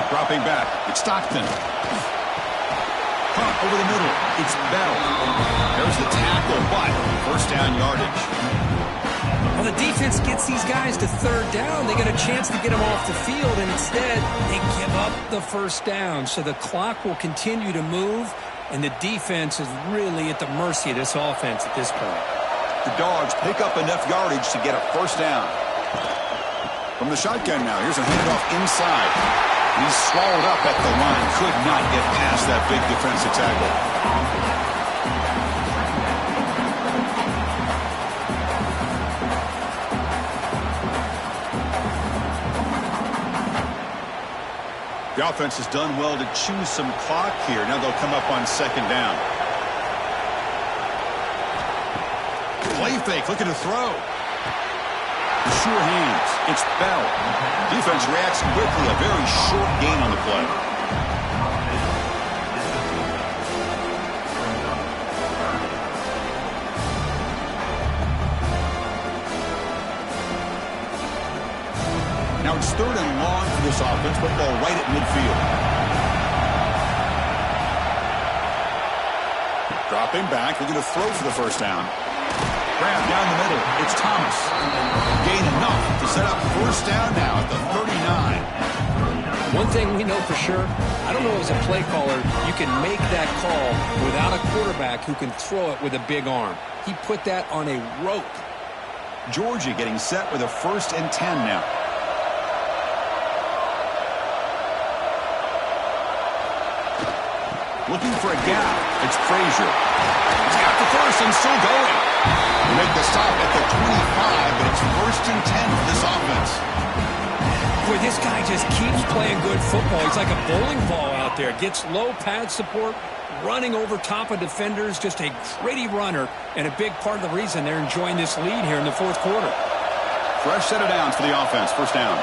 Dropping back. It's Stockton. Over the middle, it's Bell. There's the tackle, but first down yardage. Well, the defense gets these guys to third down. They get a chance to get them off the field, and instead they give up the first down. So the clock will continue to move, and the defense is really at the mercy of this offense at this point. The Dogs pick up enough yardage to get a first down. From the shotgun now, here's a handoff inside. He's swallowed up at the line. Could not get past that big defensive tackle. The offense has done well to choose some clock here. Now they'll come up on second down. Play fake, looking to throw. Sure hands. It's Bell. Defense reacts quickly. A very short gain on the play. Now it's third and long for this offense. Football right at midfield. Dropping back. Looking to throw for the first down. Grab down the middle. It's Thomas. Gain enough to set up first down now at the 39. One thing we know for sure, I don't know as a play caller, you can make that call without a quarterback who can throw it with a big arm. He put that on a rope. Georgia getting set with a 1st and 10 now. Looking for a gap. It's Frazier. He's got the first and still going. They make the stop at the 25, but it's 1st and 10 for this offense. Boy, this guy just keeps playing good football. He's like a bowling ball out there. Gets low pad support, running over top of defenders, just a gritty runner, and a big part of the reason they're enjoying this lead here in the fourth quarter. Fresh set of downs for the offense. First down.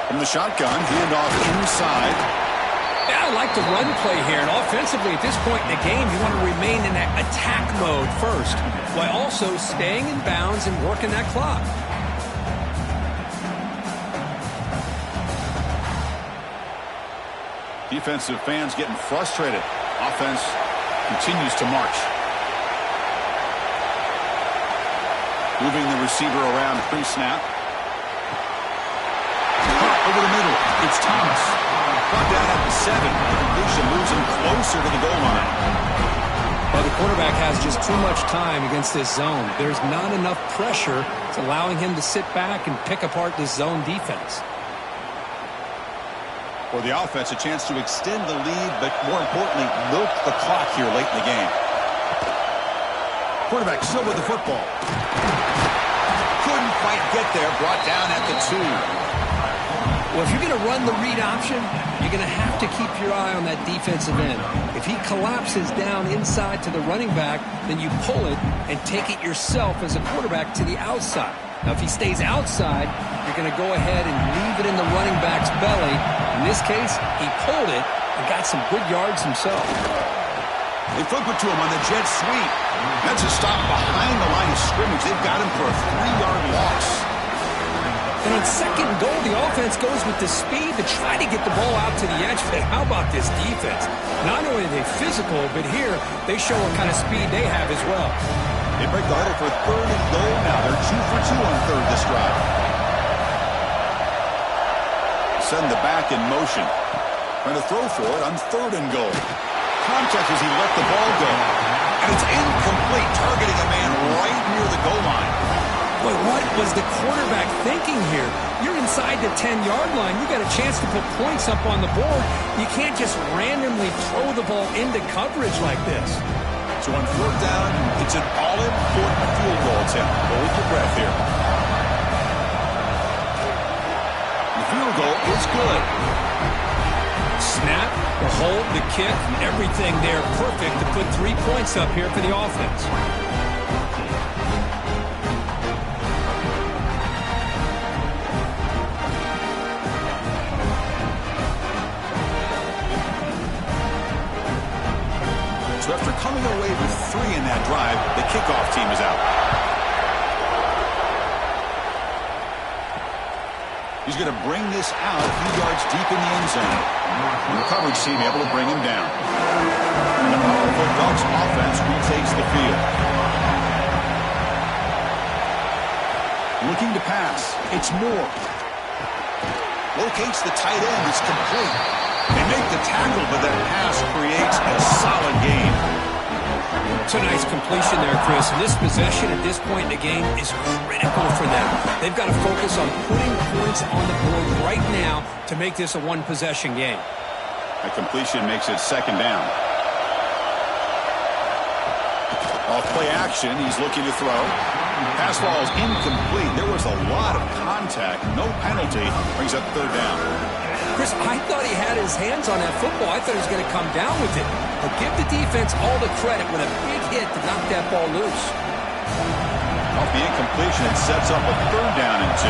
From the shotgun, handoff inside. Yeah, I like the run play here, and offensively at this point in the game, you want to remain in that attack mode first, while also staying in bounds and working that clock. Defensive fans getting frustrated. Offense continues to march. Moving the receiver around pre-snap. Over the middle, it's Thomas. Brought down at the 7. The completion moves him closer to the goal line. Well, the quarterback has just too much time against this zone. There's not enough pressure. It's allowing him to sit back and pick apart this zone defense. For the offense, a chance to extend the lead, but more importantly, milk the clock here late in the game. Quarterback still with the football. Couldn't quite get there. Brought down at the 2. Well, if you're going to run the read option, you're going to have to keep your eye on that defensive end. If he collapses down inside to the running back, then you pull it and take it yourself as a quarterback to the outside. Now, if he stays outside, you're going to go ahead and leave it in the running back's belly. In this case, he pulled it and got some good yards himself. They flip it to him on the jet sweep. That's a stop behind the line of scrimmage. They've got him for a 3-yard loss. And on second goal, the offense goes with the speed to try to get the ball out to the edge. But how about this defense? Not only are they physical, but here they show what kind of speed they have as well. They break the huddle for 3rd and goal now. They're 2 for 2 on third this drive. Send the back in motion. Trying to throw for it on 3rd and goal. Contact as he let the ball go. And it's incomplete, targeting a man right near the goal line. Boy, what was the quarterback thinking here? You're inside the 10-yard line. You got a chance to put points up on the board. You can't just randomly throw the ball into coverage like this. So on 4th down, it's an all-important field goal attempt. Hold your breath here. The field goal is good. Snap, the hold, the kick, everything there perfect to put 3 points up here for the offense. So after coming away with 3 in that drive, the kickoff team is out. He's going to bring this out a few yards deep in the end zone. And the coverage team able to bring him down. And the powerful Bucs offense retakes the field. Looking to pass. It's Moore. Locates the tight end. It's complete. They make the tackle, but that pass creates a solid gain. It's a nice completion there, Chris. And this possession at this point in the game is critical for them. They've got to focus on putting points on the board right now to make this a one-possession game. A completion makes it 2nd down. Off play action, he's looking to throw. Pass ball is incomplete. There was a lot of contact. No penalty. Brings up 3rd down. Chris, I thought he had his hands on that football. I thought he was going to come down with it. But give the defense all the credit with a big hit to knock that ball loose. Off the incompletion, it sets up a 3rd down and 2.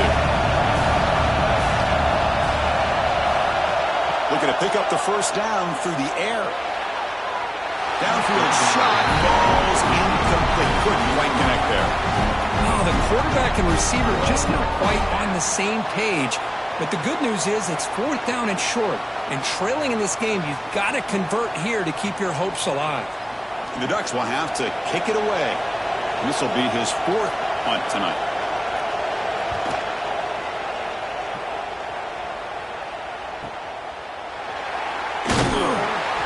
Looking to pick up the 1st down through the air. Downfield shot, falls incomplete. Couldn't quite connect there. Oh, the quarterback and receiver just not quite on the same page. But the good news is it's 4th down and short. And trailing in this game, you've got to convert here to keep your hopes alive. The Ducks will have to kick it away. This will be his 4th punt tonight.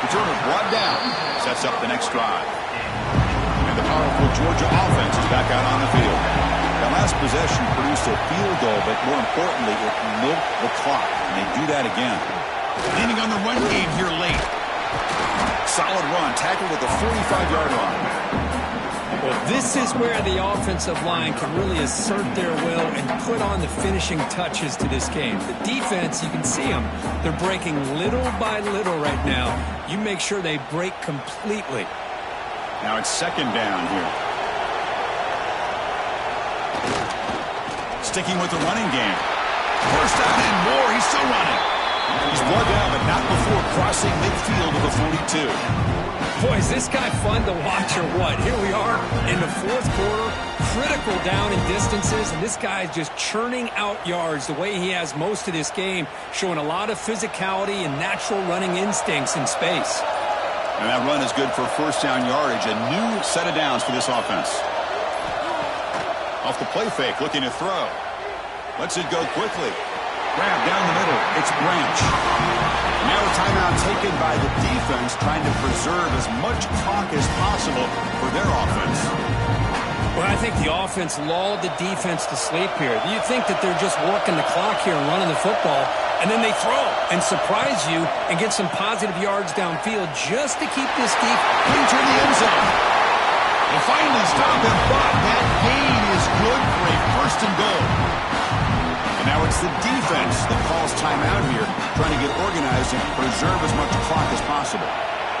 Returner brought down. Sets up the next drive. And the powerful Georgia offense is back out on the field. That last possession produced a field goal, but more importantly, it milked the clock. And they do that again. Leaning on the run game here late. Solid run, tackled at the 45-yard line. Well, this is where the offensive line can really assert their will and put on the finishing touches to this game. The defense, you can see them. They're breaking little by little right now. You make sure they break completely. Now it's second down here. Sticking with the running game. First down and more. He's still running. He's brought down, but not before crossing midfield of the 42. Boy, is this guy fun to watch or what? Here we are in the fourth quarter, critical down in distances, and this guy is just churning out yards the way he has most of this game, showing a lot of physicality and natural running instincts in space. And that run is good for first down yardage, a new set of downs for this offense. Off the play fake, looking to throw. Lets it go quickly. Grab down the middle. It's Branch. Now a timeout taken by the defense, trying to preserve as much clock as possible for their offense. Well, I think the offense lulled the defense to sleep here. You think that they're just working the clock here and running the football, and then they throw and surprise you and get some positive yards downfield just to keep this deep into the end zone. They finally stop him, but that gain is good for a first and goal. And now it's the defense that calls timeout here, trying to get organized and preserve as much clock as possible.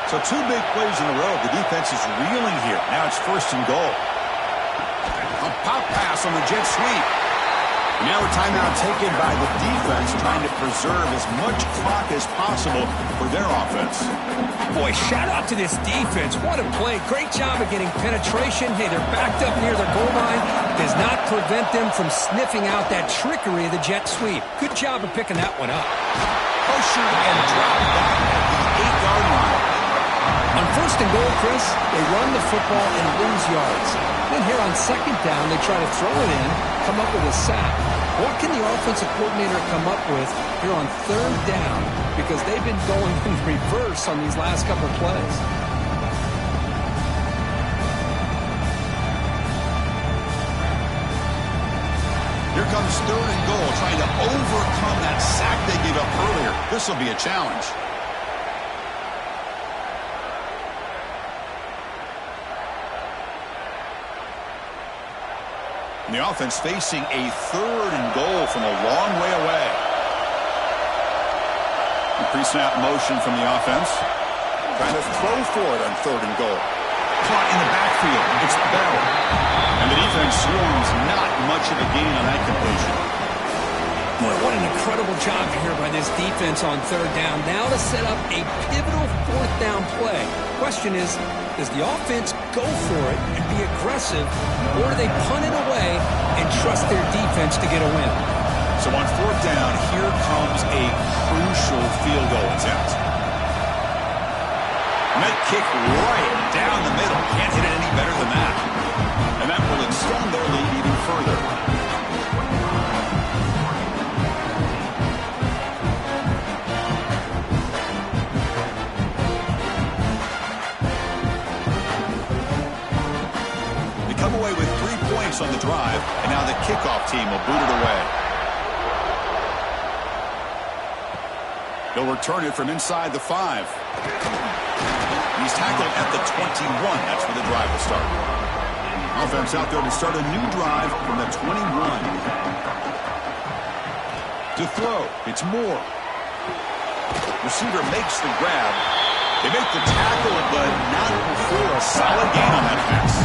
So two big plays in a row. The defense is reeling here. Now it's first and goal. A pop pass on the jet sweep. Now a timeout taken by the defense, trying to preserve as much clock as possible for their offense. Boy, shout out to this defense. What a play. Great job of getting penetration. Hey, they're backed up near the goal line. Does not prevent them from sniffing out that trickery of the jet sweep. Good job of picking that one up. Pressured and dropped back at the 8-yard line. On first and goal, Chris, they run the football and lose yards. Then here on second down, they try to throw it in, come up with a sack. What can the offensive coordinator come up with here on third down? Because they've been going in reverse on these last couple of plays. Here comes third and goal, trying to overcome that sack they gave up earlier. This will be a challenge. And the offense facing a third and goal from a long way away. Pre-snap motion from the offense. Trying to throw for it on third and goal. Caught in the backfield. It's Bell. And the defense swarms not much of a gain on that completion. Boy, what an incredible job here by this defense on third down. Now to set up a pivotal fourth down play. Question is, does the offense go for it and be aggressive, or do they punt it away and trust their defense to get a win? So on fourth down, here comes a crucial field goal attempt. And that kick right down the middle. Can't hit it any better than that. And that will extend their lead even further. They come away with 3 points on the drive, and now the kickoff team will boot it away. They'll return it from inside the 5. He's tackled at the 21. That's where the drive will start. Offense out there to start a new drive from the 21. To throw, it's Moore. Receiver makes the grab. They make the tackle, but not before a solid gain on that pass.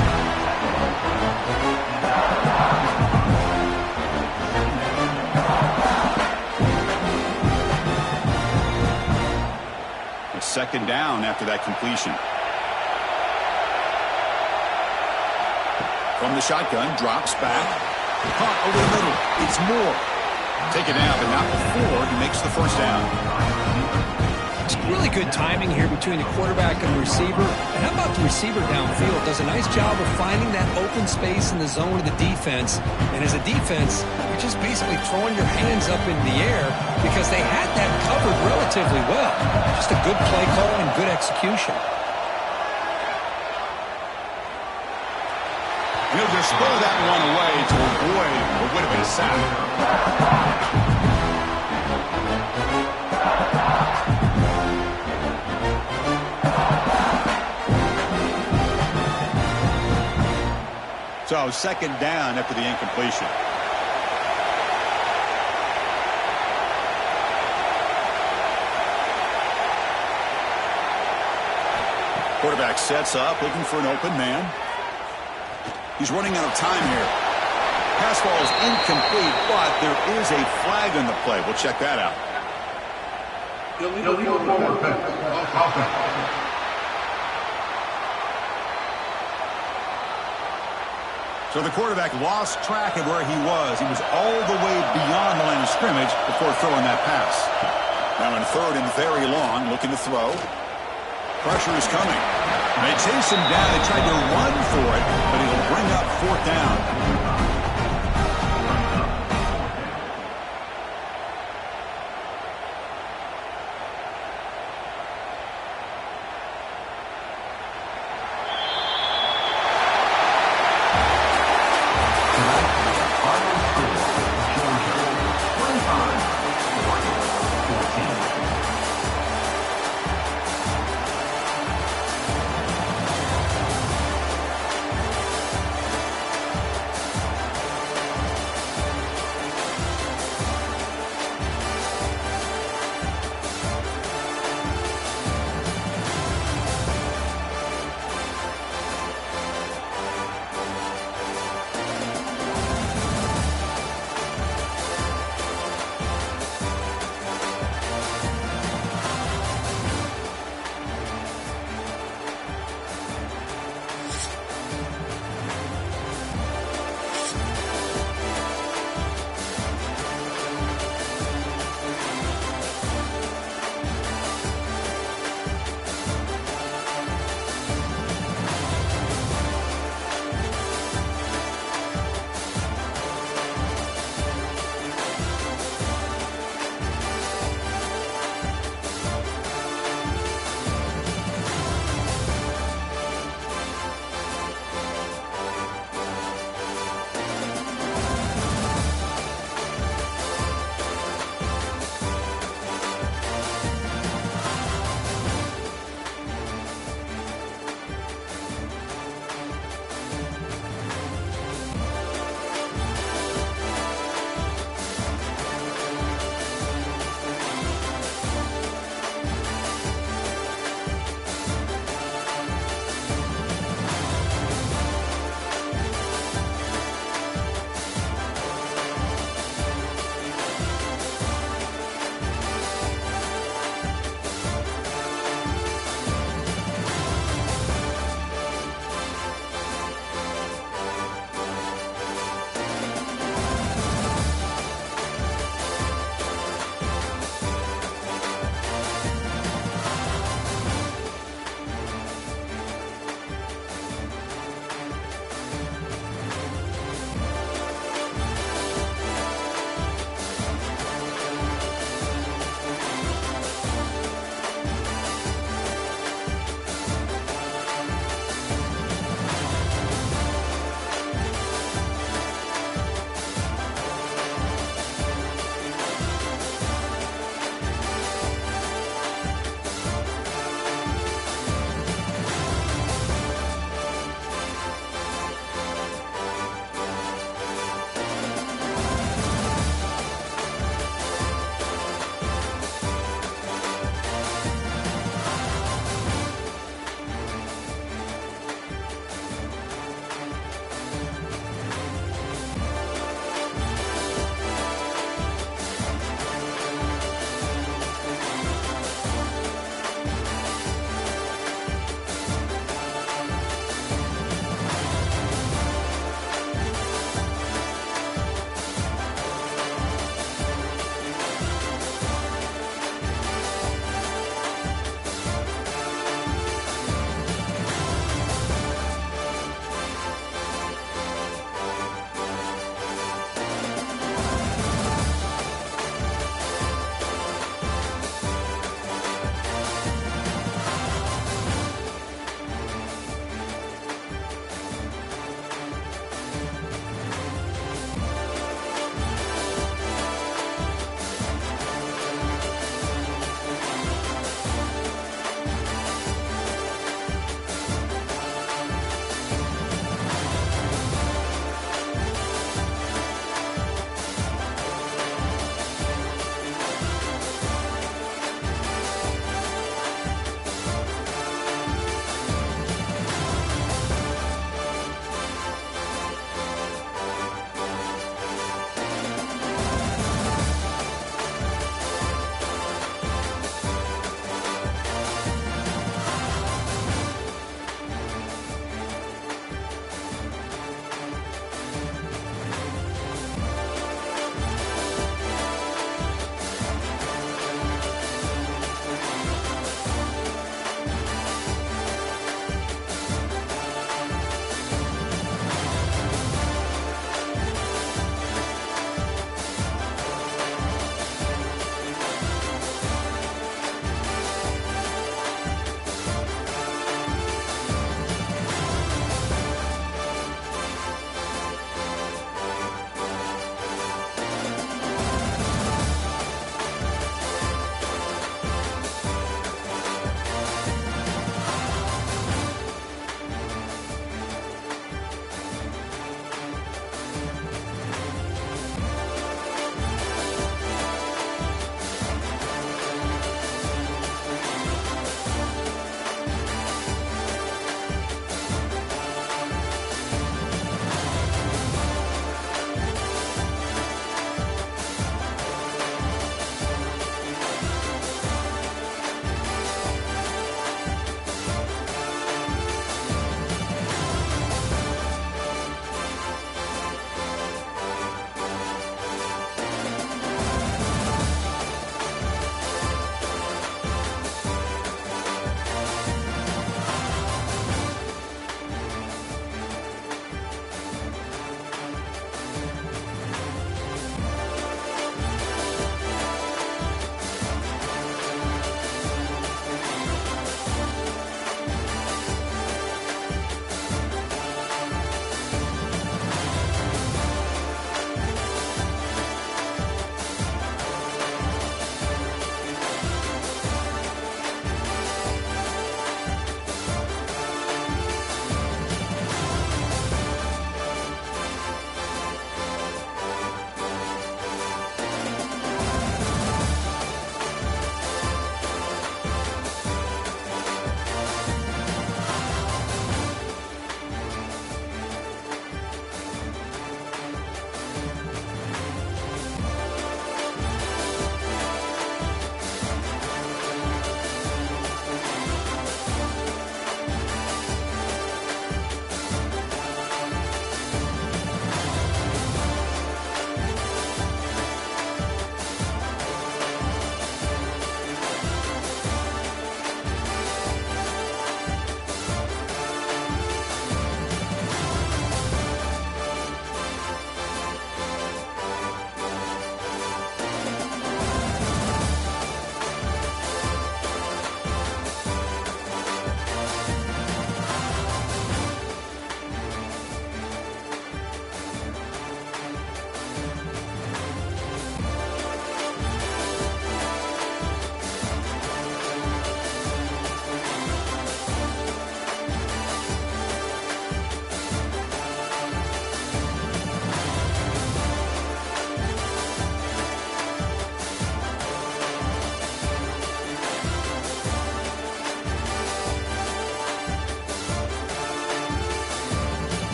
Second down after that completion. From the shotgun, drops back. Caught over the middle. It's Moore. Taken out, but not before he makes the first down. It's really good timing here between the quarterback and the receiver. And how about the receiver downfield? Does a nice job of finding that open space in the zone of the defense. And as a defense, you're just basically throwing your hands up in the air because they had that covered relatively well. Just a good play call and good execution. He'll just throw that one away to avoid what would have been a sack. So second down after the incompletion. Quarterback sets up, looking for an open man. He's running out of time here. Pass ball is incomplete, but there is a flag on the play. We'll check that out. Illegal forward offense. So the quarterback lost track of where he was. He was all the way beyond the line of scrimmage before throwing that pass. Now in third and very long, looking to throw. Pressure is coming. They chase him down. They tried to run for it, but it'll bring up fourth down.